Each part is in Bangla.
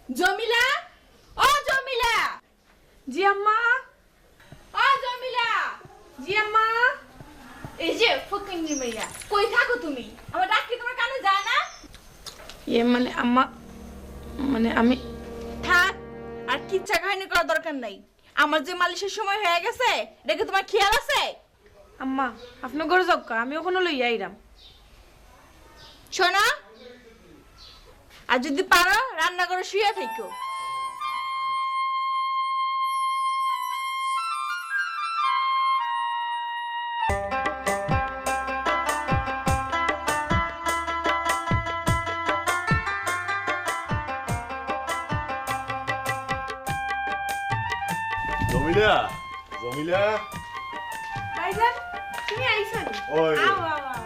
জমিলা, ও জমিলা। জি আম্মা। ও জমিলা। জি আম্মা। এই যে ফকিন্নি মাইয়া, কই থাকো তুমি? আমার ডাক কি তোমার কানে যায় না? মানে আম্মা, মানে আমি থাক, আর কিচ্ছা কাহিনী করার দরকার নাই। আমার যে মালিশের সময় হয়ে গেছে, এটা কি তোমার খেয়াল আছে? আম্মা আপনি ঘরে যাও, আমি ওখানে লইয়া আইরাম। শোনো, আর যদি পারো রান্না করে শুয়ে থাকো। জমিলা, জমিলা, ভাইজান তুমি আইছানি? ওই আও আও আও।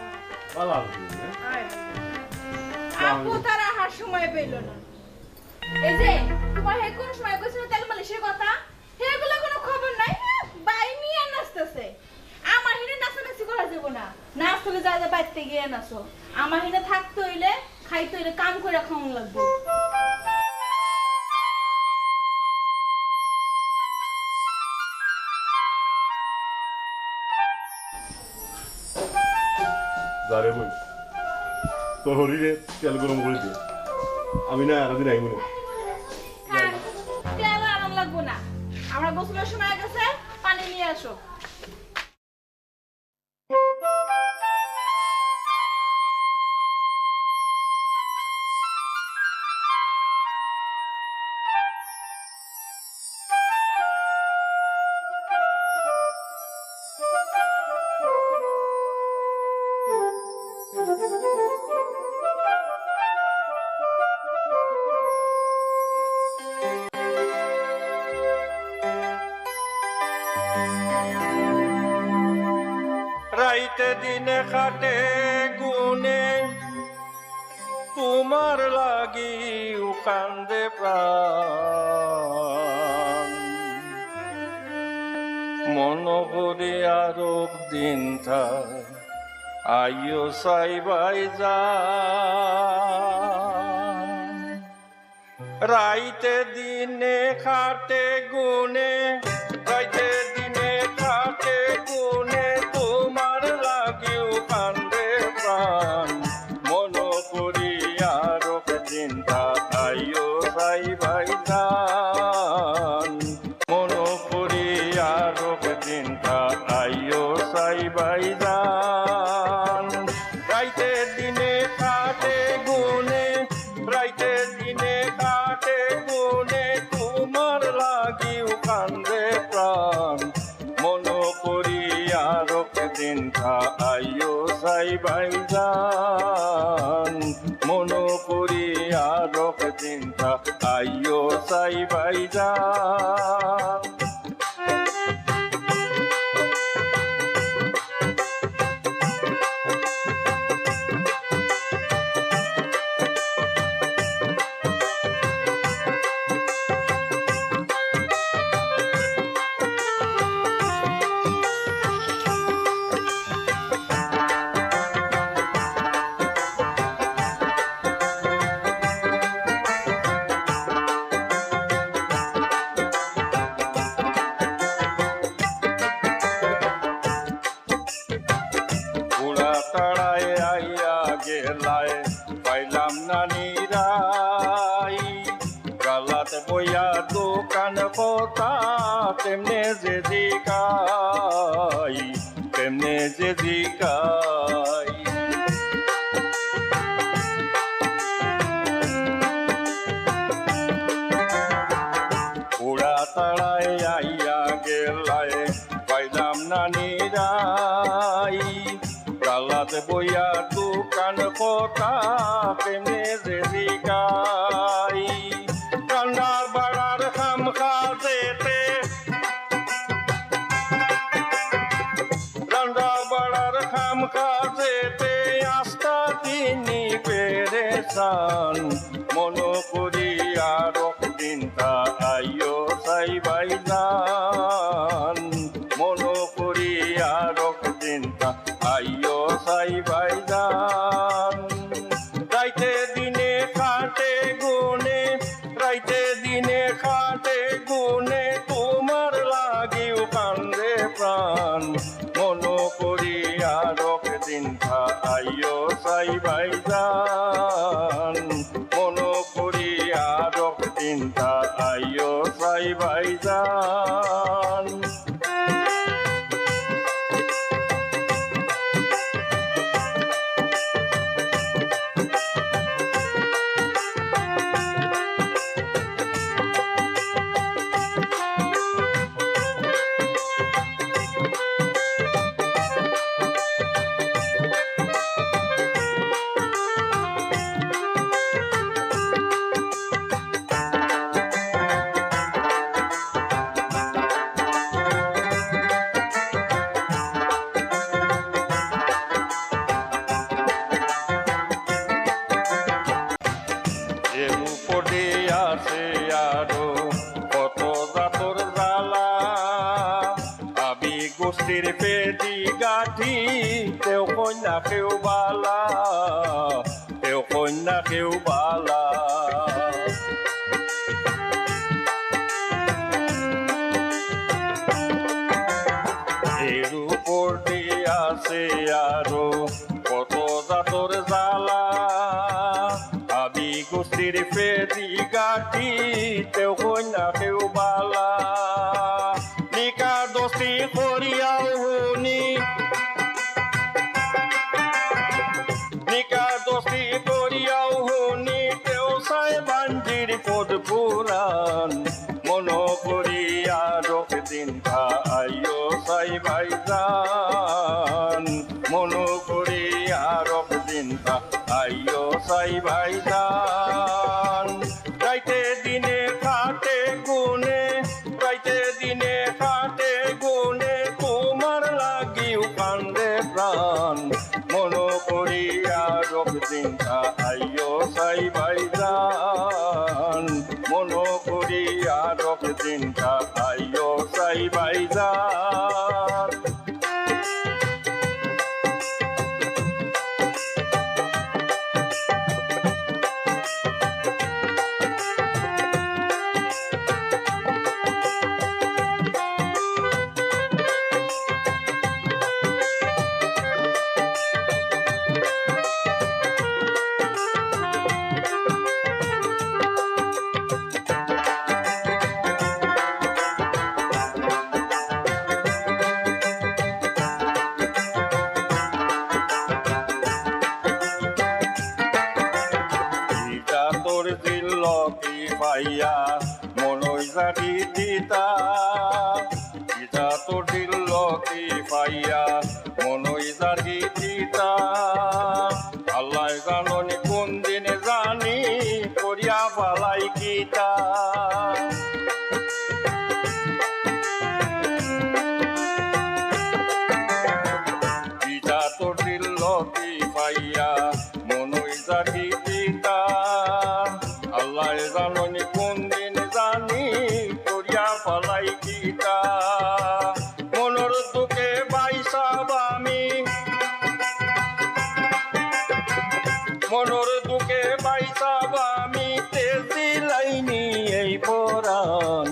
ভালো আছি না? আপু তার আহার সময় পেল না। এই যে তোমার হে কোন সময় কইছিল তেল মালিশের কথা? হেগুলো কোনো খবর নাই। বাই নিয়ে নাচতেছে। আমার হিনে নাচানাচি করা যাব না। নাচলে যা যা বাইতে গিয়ে নাচো। আমার হিনে থাকতে হইলে খাইতে হইলে কাম করে খাওয়ান লাগবে। যারে বই তোর হরিরে তেল গরম করে দিয়ে আমি না আর দিন আইব না। থাক, তেল আনান লাগবো না। আমরা গোসলের সময় গেছে, পানি নিয়ে আসো। রাইতে দিনে খাটে গুনে তোমার লাগি উকান্দে প্রাণ মন ভরে আরো দিন থা আইও সাইবাই যা রাইতে দিনে খাটে গুনে রাইতে দিনে খাটে গুনে তোমার লাগিও কান্দে প্রাণ মন করিয়া রোগ চিন্তা আইও ভাই ভাই যান মন করিয়া রোগ চিন্তা আইও সাই ভাই যান রাইতে দিনে খাটে গুনে রাইতে দিনে কাটে গুনে তোমার লাগিও কান্দে প্রাণ মন করিয়া রোগ চিন্তা আইও সাই ভাই যান মন করিয়া রোগ চিন্তা আইও সাই ভাই যান উড়া তাড়ায় আইয়া গেলায় পাইলাম না নিরাই গালাত বইয়া দোকান কথা তেমনে যে জিকাই তেমনে যে জিকাই উড়া তাড়ায় আইয়া গেলায় পাইলাম না নিরাই গালাত বইয়া দোকান কথা প্রেমে যে জিকাই কান্দার বাড়ার খাম খাজেতে কান্দার বাড়ার খাম খাজেতে আস্থা তিনি পেরেছান মন করিয়া রক চিন্তা আইও সাই ভাই যান মন করিয়া রক চিন্তা আইও সাই ভাই যান রাইতে দিনে খাটে গুনে রাইতে কন্যা কেউ বালা তেও কন্যা কেউ বালা এর উপর দিয়ে আছে আরো কত জাতর জ্বালা আবি গোষ্ঠীর ফেরি গাঠি তেও কন্যা কেউ বালা নিকা দোষী করিয়াও শুনি নিকা দোষী করিয়াও শুনি তেও চাই বাঞ্জির পদ পুরাণ মন করিয়া রোগ দিন আইও চাই ভাইজান মন করিয়া রোগ দিন আইও চাই ভাইজান রাইতে দিনে খাটে গুনে রাইতে দিনে খাটে গুনে তোমার লাগিও কান্দে প্রাণ মন করিয়া রোগ দিন আইও চাই ভাইজান মন করিয়া রোগ দিন আইও চাই ভাইজান তোর দিল কি পাইয়া মনই জাতি দিতা ইটা তোর দিল কি পাইয়া মনই জাতি দিতা আল্লাহ জাননি কোন দিনে জানি করিয়া পালাই গীতা ইটা তোর দিল কি পাইয়া মনই জাতি দিতা আল্লাহ জাননি কোন দিন জানি করিয়া পালাই গীতা মনোর দুঃখে বাইসাব আমি মনোর দুঃখে বাইসাব আমি তেজিলাইনি এই পরাণ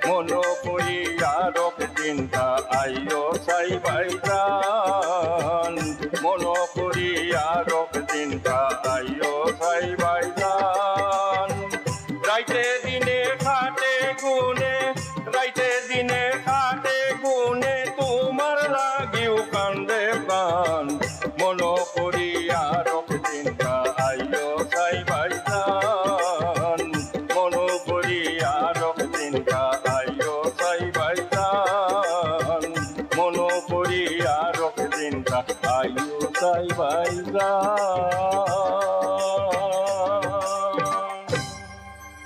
মন করিয়া রোগ চিন্তা আইও চাই ভাইজান মন করিয়া রোগ চিন্তা আইও চাই ভাইজান রাইতে দিনে খাটে গুনে রাইতে দিনে খাটে গুনে তোমার লাগিও কান্দে প্রাণ মন করিয়া রোগ চিন্তা আইও চাই ভাইজান মন করিয়া রোগ চিন্তা আইও চাই ভাইজান মন করিয়া রোগ চিন্তা আইও চাই ভাইজান